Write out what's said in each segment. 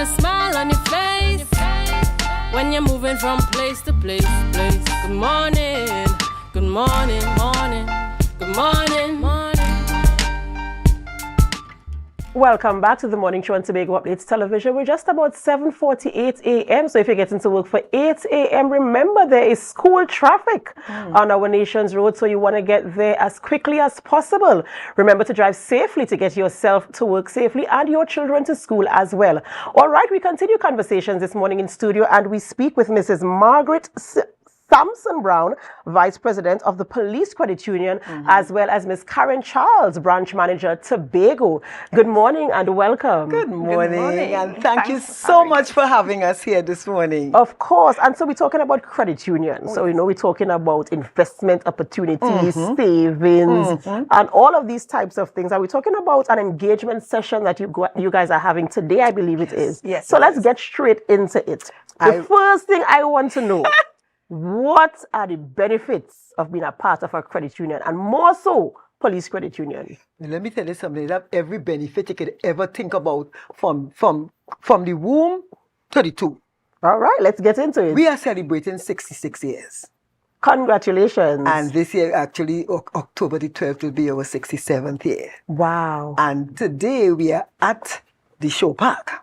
a smile on your face when you're moving from place to place. Good morning, good morning, morning, good morning, morning. Welcome back to the Morning Show on Tobago Updates Television. We're just about 7:48 a.m. So if you're getting to work for 8 a.m., remember there is school traffic on our nation's road. So you want to get there as quickly as possible. Remember to drive safely to get yourself to work safely and your children to school as well. All right, we continue conversations this morning in studio and we speak with Mrs. Margaret Sampson-Browne, Vice President of the Police Credit Union, as well as Ms. Karen Charles, Branch Manager, Tobago. Good morning and welcome. Good morning. And thank you so much for having us here this morning. Of course. And so we're talking about credit unions. So, we're talking about investment opportunities, savings, and all of these types of things. And we're talking about an engagement session that you guys are having today, I believe it is. Yes. So let's get straight into it. The first thing I want to know, what are the benefits of being a part of a credit union, and more so, police credit union? Let me tell you something. That every benefit you could ever think about, from the womb to the tomb. All right, let's get into it. We are celebrating 66 years. Congratulations. And this year, actually, October the 12th will be our 67th year. Wow. And today we are at the show park.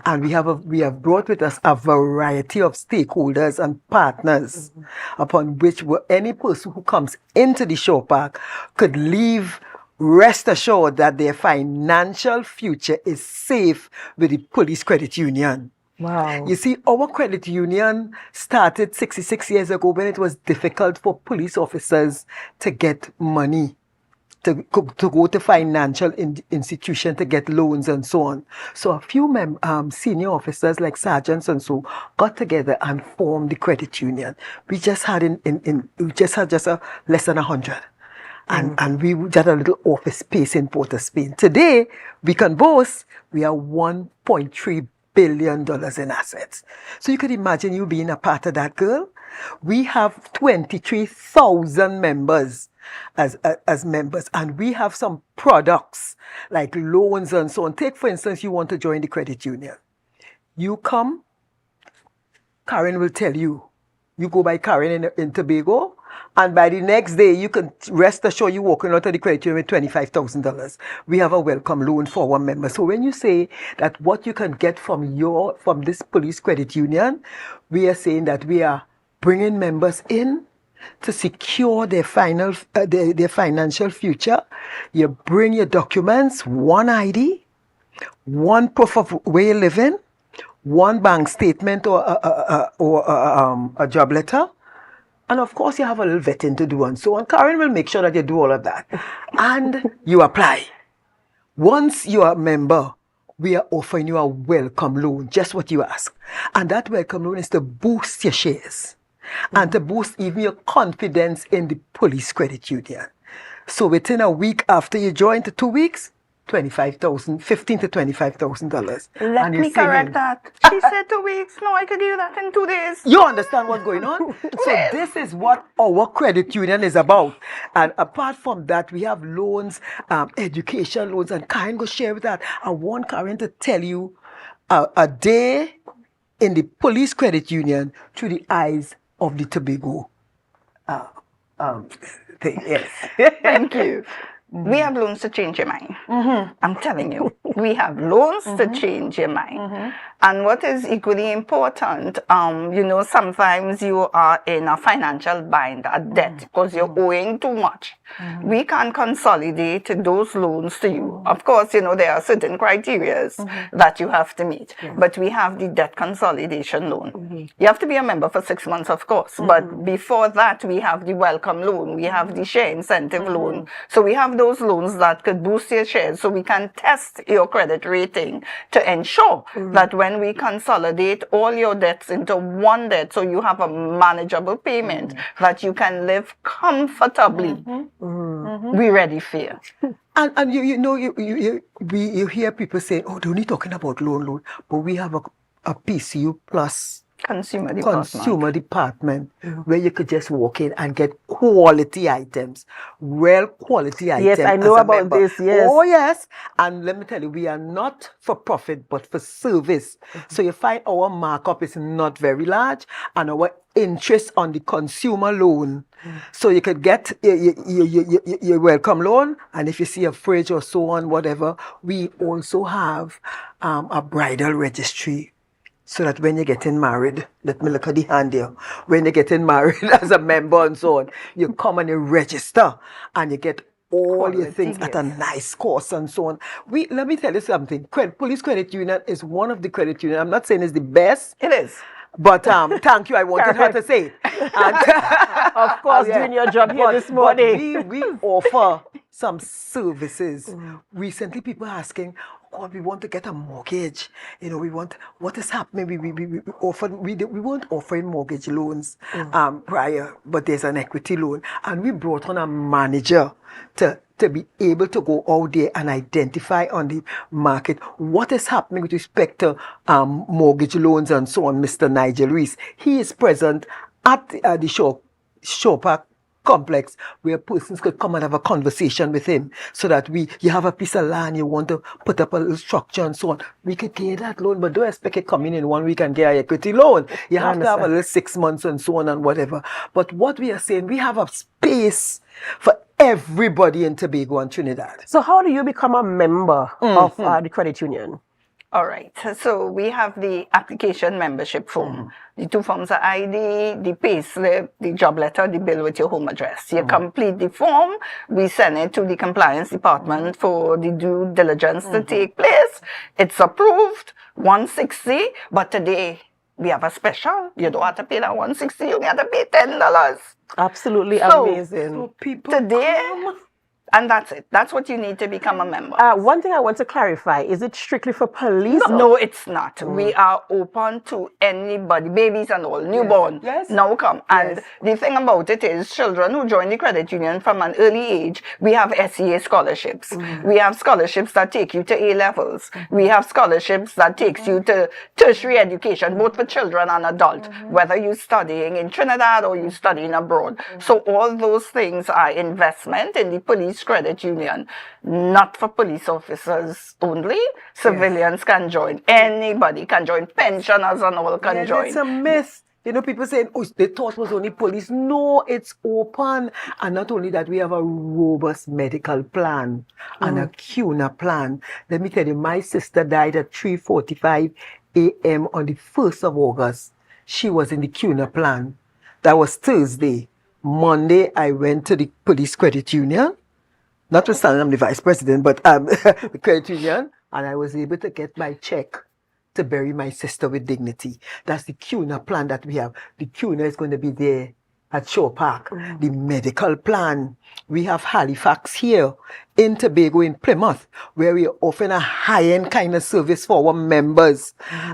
And we have brought with us a variety of stakeholders and partners upon which any person who comes into the show park could leave rest assured that their financial future is safe with the Police Credit Union. Wow. You see, our credit union started 66 years ago when it was difficult for police officers to get money, to go to financial institution to get loans and so on. So a few senior officers like sergeants and so got together and formed the credit union. We just had less than 100. And we just a little office space in Port of Spain. Today, we can boast we are $1.3 billion in assets. So you could imagine you being a part of that, girl. We have 23,000 members as members, and we have some products like loans and so on. Take, for instance, you want to join the credit union. You come, Karen will tell you. You go by Karen in Tobago, and by the next day, you can rest assured you're walking out of the credit union with $25,000. We have a welcome loan for our members. So when you say that what you can get from this police credit union, we are saying that we are bringing members in to secure their financial future. You bring your documents, one ID, one proof of where you're living, one bank statement or a job letter, and of course you have a little vetting to do and so on. Karen will make sure that you do all of that. And you apply. Once you are a member, we are offering you a welcome loan, just what you ask. And that welcome loan is to boost your shares and to boost even your confidence in the police credit union. So within a week after you join, to 2 weeks, $15,000 to $25,000. Let me correct that. She said 2 weeks. No, I could do that in 2 days. You understand what's going on? So this is what our credit union is about. And apart from that, we have loans, education loans, and Karen will share with that. I want Karen to tell you a day in the police credit union through the eyes of the Tobago thing. Yes. Thank you. We have loans to change your mind. I'm telling you. We have loans to change your mind. And what is equally important, sometimes you are in a financial bind, a debt, because you're owing too much. We can consolidate those loans to you. Of course, there are certain criteria that you have to meet. But we have the debt consolidation loan. You have to be a member for 6 months, of course. But before that, we have the welcome loan. We have the share incentive loan. So we have those loans that could boost your shares. So we can test your credit rating to ensure that when we consolidate all your debts into one debt, so you have a manageable payment that you can live comfortably. We're ready for you. And you hear people saying, oh, they're only talking about loan, but we have a PCU plus consumer department where you could just walk in and get quality items, real quality items. Yes, I know about this, yes. Oh, yes. And let me tell you, we are not for profit, but for service. So you find our markup is not very large and our interest on the consumer loan. So you could get your welcome loan, and if you see a fridge or so on, whatever, we also have a bridal registry. So that when you're getting married, let me look at the hand here. When you're getting married as a member and so on, you come and you register and you get all your things at a nice cost and so on. Let me tell you something. Police Credit Union is one of the credit unions. I'm not saying it's the best. It is. But thank you. I wanted her to say. Of course, doing your job here this morning. But we offer some services. Recently, people are asking, God, we want to get a mortgage. You know, what is happening? We weren't offering mortgage loans prior, but there's an equity loan. And we brought on a manager to be able to go out there and identify on the market what is happening with respect to mortgage loans and so on. Mr. Nigel Reese, he is present at the Shore Park complex where persons could come and have a conversation with him so that you have a piece of land, you want to put up a little structure and so on. We could get that loan, but don't expect it coming in 1 week and get an equity loan. You have to have a little 6 months and so on and whatever. But what we are saying, we have a space for everybody in Tobago and Trinidad. So how do you become a member of the credit union? All right. So we have the application membership form, the 2 forms of ID, the pay slip, the job letter, the bill with your home address. You complete the form. We send it to the compliance department for the due diligence to take place. It's approved, 160. But today we have a special. You don't have to pay that 160. You have to pay $10. Absolutely amazing. So people today. come. And that's it. That's what you need to become a member. One thing I want to clarify, is it strictly for police? No, it's not. We are open to anybody, babies and all, newborn. Yes. Now come. And the thing about it is, children who join the credit union from an early age, we have SEA scholarships. We have scholarships that take you to A levels. We have scholarships that takes you to tertiary education, both for children and adult, whether you're studying in Trinidad or you're studying abroad. So all those things are investment in the police credit union, not for police officers only. Civilians can join. Anybody can join. Pensioners and all can join. It's a myth. You know, people saying, oh, they thought it was only police. No, it's open. And not only that, we have a robust medical plan and a CUNA plan. Let me tell you, my sister died at 3:45 a.m. on the 1st of August. She was in the CUNA plan. That was Thursday. Monday, I went to the police credit union. Notwithstanding, I'm the vice president, but the credit union, and I was able to get my check to bury my sister with dignity. That's the CUNA plan that we have. The CUNA is going to be there at Shore Park. The medical plan. We have Halifax here in Tobago, in Plymouth, where we are offering a high-end kind of service for our members.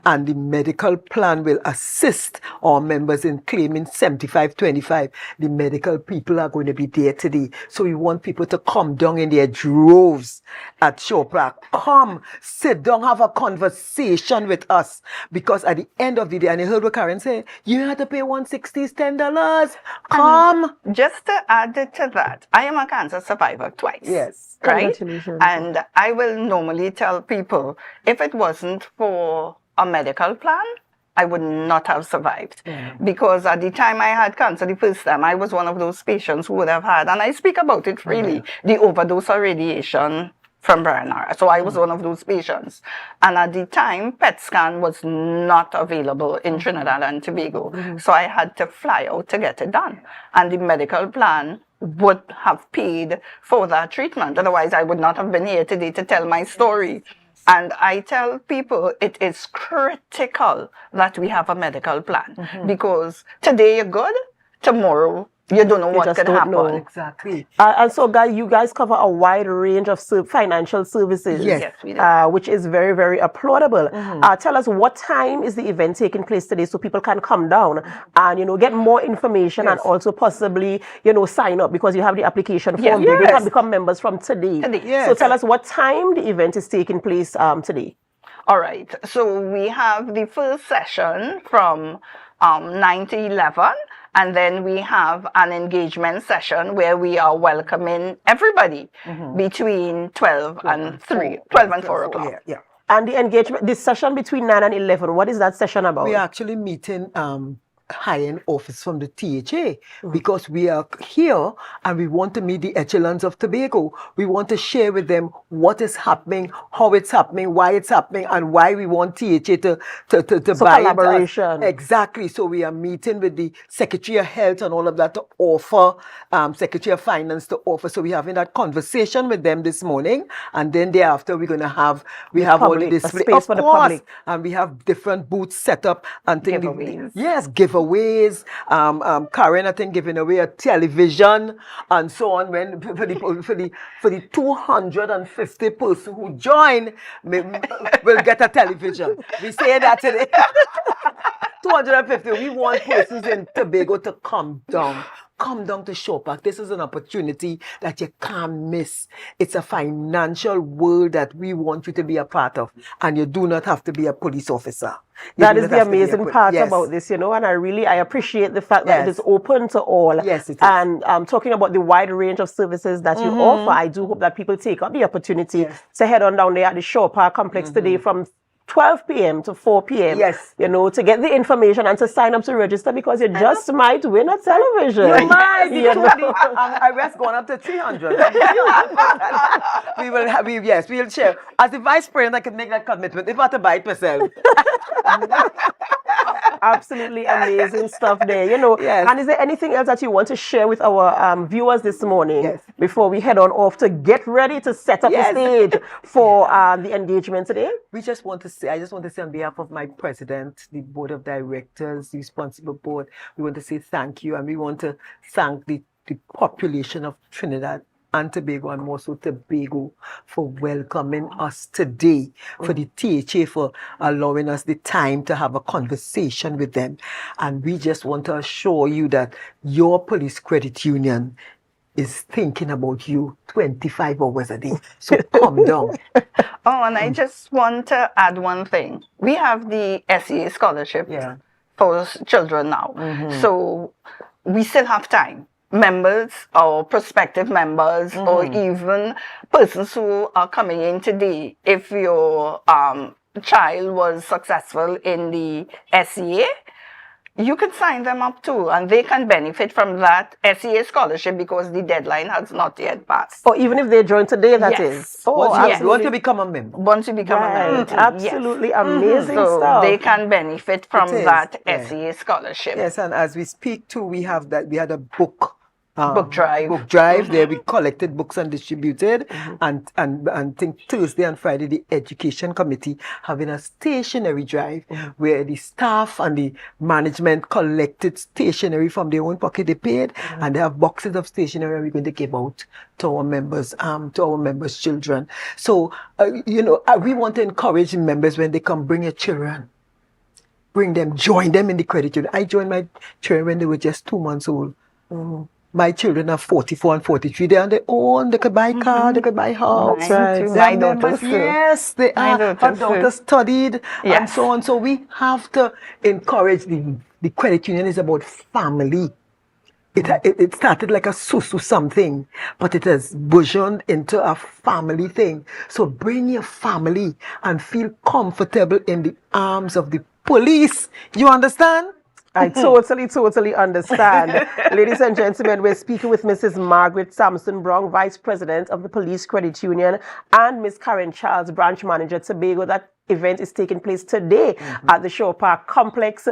And the medical plan will assist our members in claiming 75-25. The medical people are going to be there today. So we want people to come down in their droves at Shore Park. Come, sit down, have a conversation with us. Because at the end of the day, and you heard what Karen say, you have to pay $160, $10. Come. Just to add to that, I am a cancer survivor twice. Yes. Right? Congratulations. And I will normally tell people, if it wasn't for a medical plan, I would not have survived. Because at the time I had cancer the first time, I was one of those patients who would have had, and I speak about it freely, the overdose of radiation from Brianara. So I was one of those patients. And at the time, PET scan was not available in Trinidad and Tobago. So I had to fly out to get it done. And the medical plan would have paid for that treatment. Otherwise, I would not have been here today to tell my story. And I tell people it is critical that we have a medical plan. Because today you're good, tomorrow you don't know what could happen. Exactly. And so, guys, you guys cover a wide range of financial services, Yes, we do. which is very, very applaudable. Tell us, what time is the event taking place today so people can come down and, you know, get more information and also possibly, you know, sign up, because you have the application form. They can become members from today. So tell us what time the event is taking place today. All right. So we have the first session from 9 to 11. And then we have an engagement session where we are welcoming everybody between 12 and 4 o'clock. Yeah. And the engagement, this session between 9 and 11, what is that session about? We are actually meeting high-end office from the THA because we are here and we want to meet the echelons of Tobago. We want to share with them what is happening, how it's happening, why it's happening, and why we want THA to buy collaboration. Exactly. So we are meeting with the Secretary of Health and all of that to offer, Secretary of Finance to offer. So we're having that conversation with them this morning, and then thereafter we're going to have all the display, space for the public, and we have different booths set up and things. Giveaways. Yes, giveaways. Karen, I think, giving away a television and so on. When for the 250 person who join, will get a television. We say that today. 250. We want persons in Tobago to come down. Come down to Shore Park. This is an opportunity that you can't miss. It's a financial world that we want you to be a part of. And you do not have to be a police officer. That is the amazing part about this, and I appreciate the fact that it is open to all. Yes, it is. And talking about the wide range of services that you offer, I do hope that people take up the opportunity to head on down there at the Shore Park Complex today from 12 p.m. to 4 p.m. Yes. To get the information and to sign up to register because you just might win a television. You might. I was going up to 300. We'll share. As the vice president, I can make that commitment. If I have to buy it myself. Absolutely amazing stuff there, Yes. And is there anything else that you want to share with our viewers this morning before we head on off to get ready to set up the stage for the engagement today? I just want to say on behalf of my president, the board of directors, the responsible board, we want to say thank you, and we want to thank the population of Trinidad and Tobago, and also Tobago, for welcoming us today, for the THA for allowing us the time to have a conversation with them. And we just want to assure you that your police credit union is thinking about you 25 hours a day. So come down. Oh, and I just want to add one thing. We have the SEA scholarship for children now. So we still have time. Members or prospective members or even persons who are coming in today, if your child was successful in the SEA, you can sign them up too, and they can benefit from that SEA scholarship because the deadline has not yet passed. Or even if they join today, that is. Once you become a member. Once you become a member. Absolutely amazing stuff. They can benefit from that SEA scholarship. Yes, and as we speak too, we had a book drive. There we collected books and distributed, and think Thursday and Friday the education committee having a stationery drive where the staff and the management collected stationery from their own pocket. They paid, and they have boxes of stationery we're going to give out to our members, children. So we want to encourage members when they come, bring your children. Bring them, join them in the credit union. I joined my children when they were just 2 months old. My children are 44 and 43. They're on their own. They could buy a car. They could buy a house. My daughters too. Yes, they are. Her daughter studied and so on. So we have to encourage the credit union is about family. It started like a susu something, but it has burgeoned into a family thing. So bring your family and feel comfortable in the arms of the police. You understand? I totally understand. Ladies and gentlemen, we're speaking with Mrs. Margaret Sampson-Browne, Vice President of the Police Credit Union, and Ms. Karen Charles, Branch Manager, Tobago. That event is taking place today at the Shore Park Complex,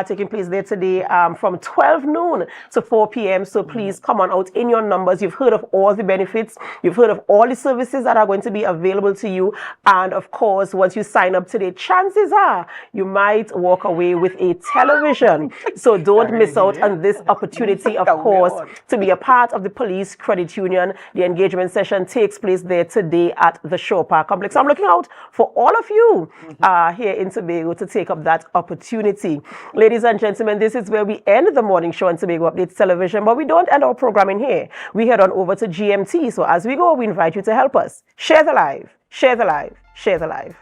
taking place there today from 12 noon to 4 p.m. So please come on out in your numbers. You've heard of all the benefits. You've heard of all the services that are going to be available to you. And of course, once you sign up today, chances are you might walk away with a television. So don't miss out on this opportunity, of course, to be a part of the Police Credit Union. The engagement session takes place there today at the Shore Park Complex. I'm looking out for all of you here in Tobago to take up that opportunity. Ladies and gentlemen, this is where we end the morning show on Tobago Updates Television, but we don't end our programming here. We head on over to GMT. So as we go, we invite you to help us. Share the live, share the live, share the live.